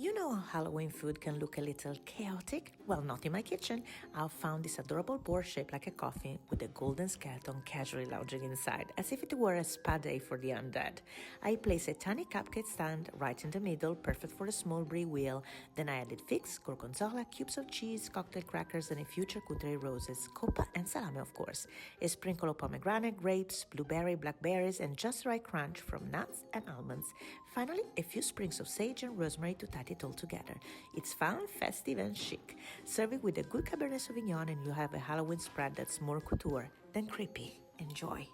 You know how Halloween food can look a little chaotic? Well, not in my kitchen. I found this adorable board shaped like a coffin with a golden skeleton casually lounging inside, as if it were a spa day for the undead. I placed a tiny cupcake stand right in the middle, perfect for a small brie wheel. Then I added figs, gorgonzola, cubes of cheese, cocktail crackers, and a few charcuterie roses, coppa, and salami, of course. A sprinkle of pomegranate, grapes, blueberry, blackberries, and just the right crunch from nuts and almonds. Finally, a few sprigs of sage and rosemary to tie it all together. It's fun, festive, and chic. Serve it with a good Cabernet Sauvignon and you have a Halloween spread that's more couture than creepy. Enjoy!